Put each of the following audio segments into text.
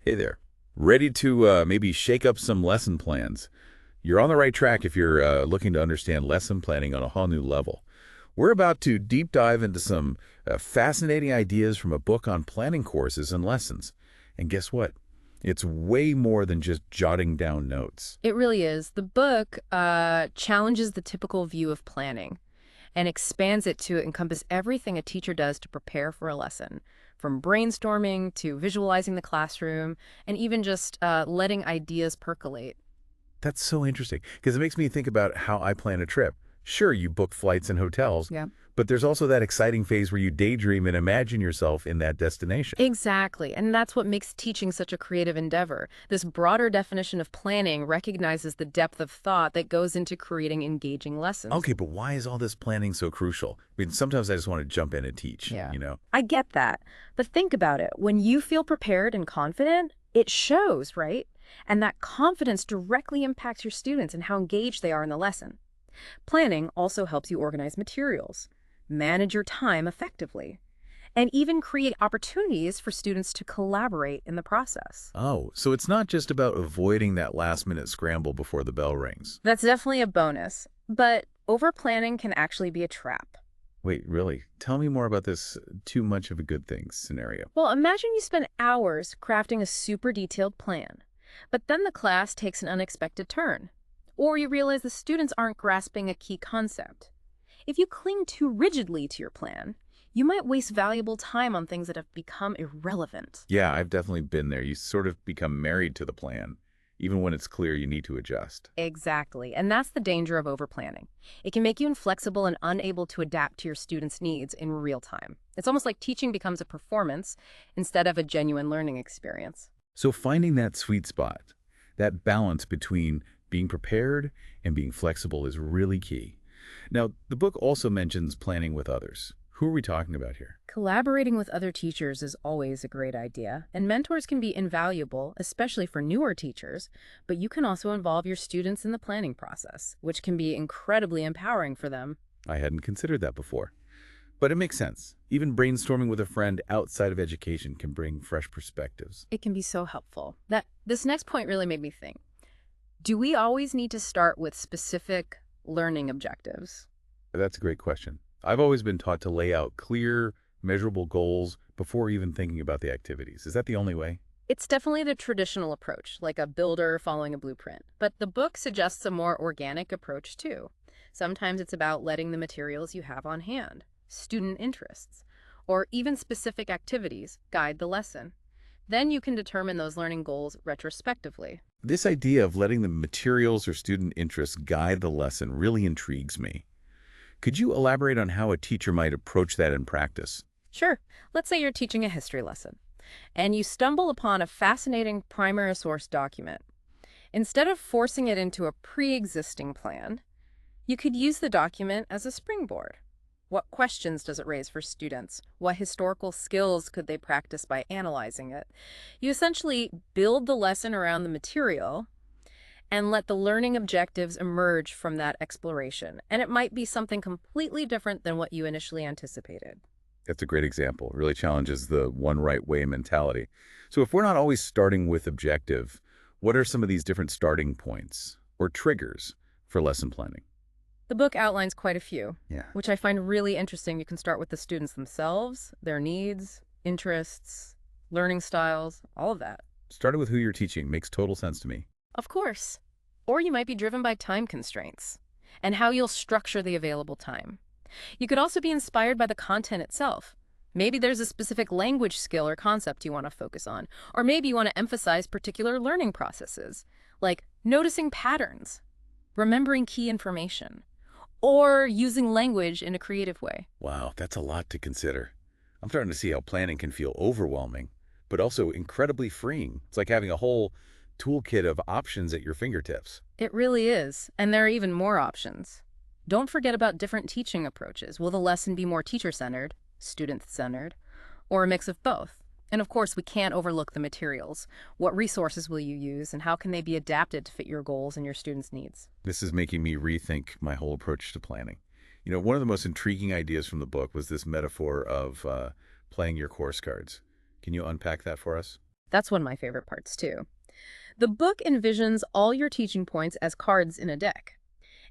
Hey there. Ready to maybe shake up some lesson plans? You're on the right track if you're looking to understand lesson planning on a whole new level. We're about to deep dive into some fascinating ideas from a book on planning courses and lessons. And guess what? It's way more than just jotting down notes. It really is. The book challenges the typical view of planning and expands it to encompass everything a teacher does to prepare for a lesson, from brainstorming to visualizing the classroom, and even just letting ideas percolate. That's so interesting because it makes me think about how I plan a trip. Sure, you book flights and hotels, Yeah. but there's also that exciting phase where you daydream and imagine yourself in that destination. Exactly, and that's what makes teaching such a creative endeavor. This broader definition of planning recognizes the depth of thought that goes into creating engaging lessons. Okay, but why is all this planning so crucial? I mean, sometimes I just want to jump in and teach, Yeah. you know? I get that. But think about it. When you feel prepared and confident, it shows, right? And that confidence directly impacts your students and how engaged they are in the lesson. Planning also helps you organize materials, manage your time effectively, and even create opportunities for students to collaborate in the process. Oh, so it's not just about avoiding that last-minute scramble before the bell rings. That's definitely a bonus, but over planning can actually be a trap. Wait, really? Tell me more about this too much of a good thing scenario. Well, imagine you spend hours crafting a super detailed plan, but then the class takes an unexpected turn, or you realize the students aren't grasping a key concept. If you cling too rigidly to your plan, you might waste valuable time on things that have become irrelevant. Yeah, I've definitely been there. You sort of become married to the plan, even when it's clear you need to adjust. Exactly, and that's the danger of overplanning. It can make you inflexible and unable to adapt to your students' needs in real time. It's almost like teaching becomes a performance instead of a genuine learning experience. So finding that sweet spot, that balance between being prepared and being flexible is really key. Now, the book also mentions planning with others. Who are we talking about here? Collaborating with other teachers is always a great idea, and mentors can be invaluable, especially for newer teachers, but you can also involve your students in the planning process, which can be incredibly empowering for them. I hadn't considered that before. But it makes sense. Even brainstorming with a friend outside of education can bring fresh perspectives. It can be so helpful. This next point really made me think. Do we always need to start with specific learning objectives? That's a great question. I've always been taught to lay out clear, measurable goals before even thinking about the activities. Is that the only way? It's definitely the traditional approach, like a builder following a blueprint. But the book suggests a more organic approach too. Sometimes it's about letting the materials you have on hand, student interests, or even specific activities guide the lesson. Then you can determine those learning goals retrospectively. This idea of letting the materials or student interests guide the lesson really intrigues me. Could you elaborate on how a teacher might approach that in practice? Sure, let's say you're teaching a history lesson, and you stumble upon a fascinating primary source document. Instead of forcing it into a pre-existing plan, you could use the document as a springboard. What questions does it raise for students? What historical skills could they practice by analyzing it? You essentially build the lesson around the material and let the learning objectives emerge from that exploration. And it might be something completely different than what you initially anticipated. That's a great example. It really challenges the one right way mentality. So if we're not always starting with objective, what are some of these different starting points or triggers for lesson planning? The book outlines quite a few, Yeah. which I find really interesting. You can start with the students themselves, their needs, interests, learning styles, all of that. Starting with who you're teaching makes total sense to me. Of course. Or you might be driven by time constraints and how you'll structure the available time. You could also be inspired by the content itself. Maybe there's a specific language skill or concept you want to focus on, or maybe you want to emphasize particular learning processes, like noticing patterns, remembering key information, or using language in a creative way. Wow, that's a lot to consider. I'm starting to see how planning can feel overwhelming, but also incredibly freeing. It's like having a whole toolkit of options at your fingertips. It really is, and there are even more options. Don't forget about different teaching approaches. Will the lesson be more teacher-centered, student-centered, or a mix of both? And of course, we can't overlook the materials. What resources will you use, and how can they be adapted to fit your goals and your students' needs? This is making me rethink my whole approach to planning. You know, one of the most intriguing ideas from the book was this metaphor of playing your course cards. Can you unpack that for us? That's one of my favorite parts, too. The book envisions all your teaching points as cards in a deck,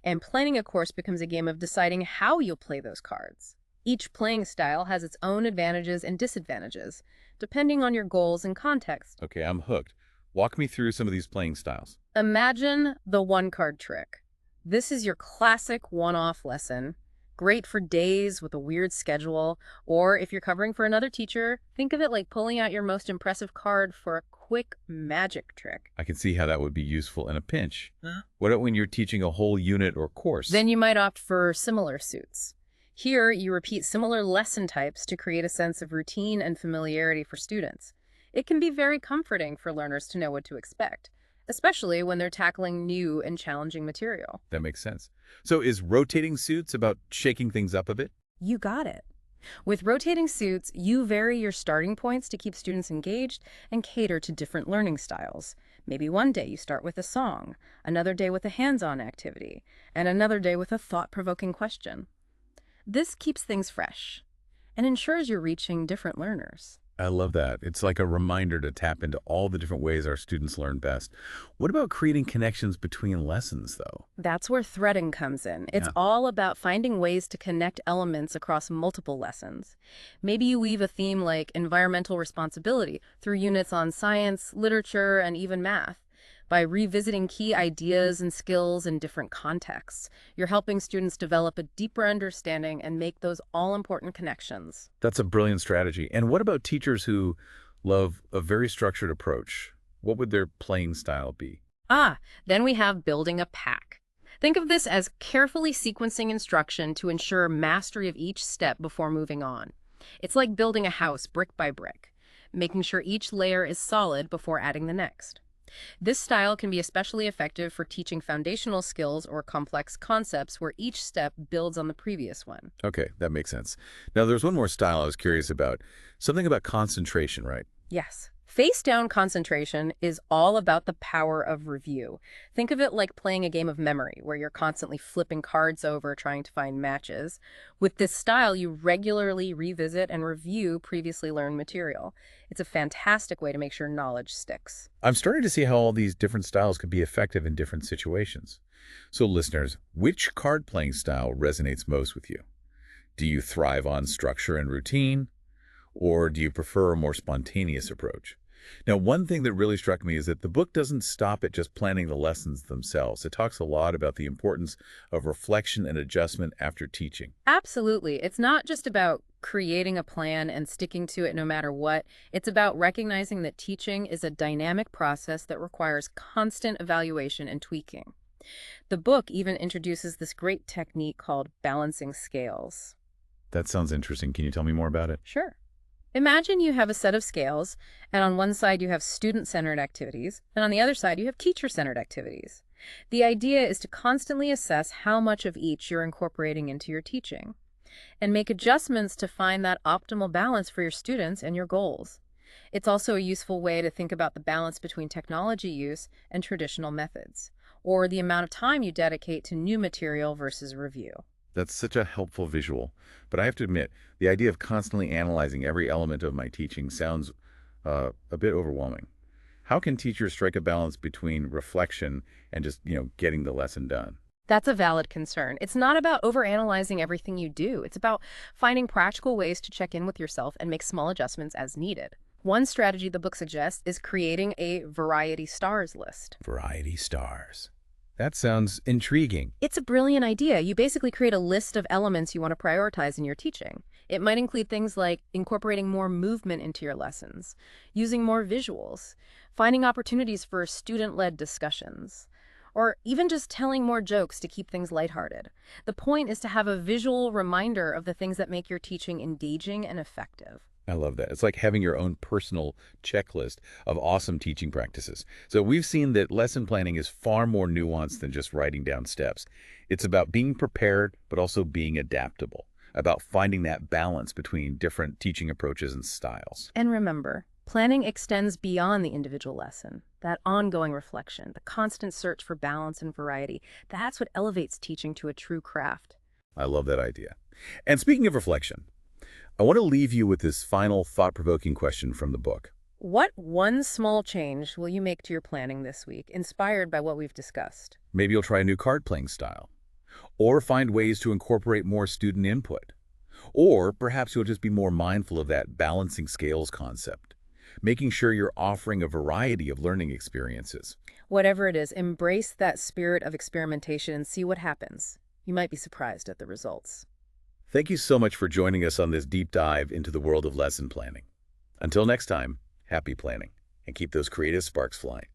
and planning a course becomes a game of deciding how you'll play those cards. Each playing style has its own advantages and disadvantages, depending on your goals and context. Okay, I'm hooked. Walk me through some of these playing styles. Imagine the one-card trick. This is your classic one-off lesson, great for days with a weird schedule, or if you're covering for another teacher, think of it like pulling out your most impressive card for a quick magic trick. I can see how that would be useful in a pinch. What about when you're teaching a whole unit or course? Then you might opt for similar suits. Here, you repeat similar lesson types to create a sense of routine and familiarity for students. It can be very comforting for learners to know what to expect, especially when they're tackling new and challenging material. That makes sense. So is rotating suits about shaking things up a bit? You got it. With rotating suits, you vary your starting points to keep students engaged and cater to different learning styles. Maybe one day you start with a song, another day with a hands-on activity, and another day with a thought-provoking question. This keeps things fresh and ensures you're reaching different learners. I love that. It's like a reminder to tap into all the different ways our students learn best. What about creating connections between lessons, though? That's where threading comes in. It's Yeah. all about finding ways to connect elements across multiple lessons. Maybe you weave a theme like environmental responsibility through units on science, literature, and even math. By revisiting key ideas and skills in different contexts, you're helping students develop a deeper understanding and make those all-important connections. That's a brilliant strategy. And what about teachers who love a very structured approach? What would their playing style be? Then we have building a pack. Think of this as carefully sequencing instruction to ensure mastery of each step before moving on. It's like building a house brick by brick, making sure each layer is solid before adding the next. This style can be especially effective for teaching foundational skills or complex concepts where each step builds on the previous one. Okay, that makes sense. Now, there's one more style I was curious about. Something about concentration, right? Yes. Face-down concentration is all about the power of review. Think of it like playing a game of memory, where you're constantly flipping cards over trying to find matches. With this style, you regularly revisit and review previously learned material. It's a fantastic way to make sure knowledge sticks. I'm starting to see how all these different styles could be effective in different situations. So listeners, which card playing style resonates most with you? Do you thrive on structure and routine? Or do you prefer a more spontaneous approach? Now, one thing that really struck me is that the book doesn't stop at just planning the lessons themselves. It talks a lot about the importance of reflection and adjustment after teaching. Absolutely. It's not just about creating a plan and sticking to it no matter what. It's about recognizing that teaching is a dynamic process that requires constant evaluation and tweaking. The book even introduces this great technique called balancing scales. That sounds interesting. Can you tell me more about it? Sure. Imagine you have a set of scales, and on one side you have student-centered activities, and on the other side you have teacher-centered activities. The idea is to constantly assess how much of each you're incorporating into your teaching, and make adjustments to find that optimal balance for your students and your goals. It's also a useful way to think about the balance between technology use and traditional methods, or the amount of time you dedicate to new material versus review. That's such a helpful visual. But I have to admit, the idea of constantly analyzing every element of my teaching sounds a bit overwhelming. How can teachers strike a balance between reflection and just, getting the lesson done? That's a valid concern. It's not about overanalyzing everything you do. It's about finding practical ways to check in with yourself and make small adjustments as needed. One strategy the book suggests is creating a variety stars list. Variety stars. That sounds intriguing. It's a brilliant idea. You basically create a list of elements you want to prioritize in your teaching. It might include things like incorporating more movement into your lessons, using more visuals, finding opportunities for student-led discussions, or even just telling more jokes to keep things lighthearted. The point is to have a visual reminder of the things that make your teaching engaging and effective. I love that. It's like having your own personal checklist of awesome teaching practices. So we've seen that lesson planning is far more nuanced than just writing down steps. It's about being prepared, but also being adaptable, about finding that balance between different teaching approaches and styles. And remember, planning extends beyond the individual lesson. That ongoing reflection, the constant search for balance and variety, that's what elevates teaching to a true craft. I love that idea. And speaking of reflection, I want to leave you with this final thought-provoking question from the book. What one small change will you make to your planning this week, inspired by what we've discussed? Maybe you'll try a new card playing style, or find ways to incorporate more student input. Or perhaps you'll just be more mindful of that balancing scales concept, making sure you're offering a variety of learning experiences. Whatever it is, embrace that spirit of experimentation and see what happens. You might be surprised at the results. Thank you so much for joining us on this deep dive into the world of lesson planning. Until next time, happy planning, and keep those creative sparks flying.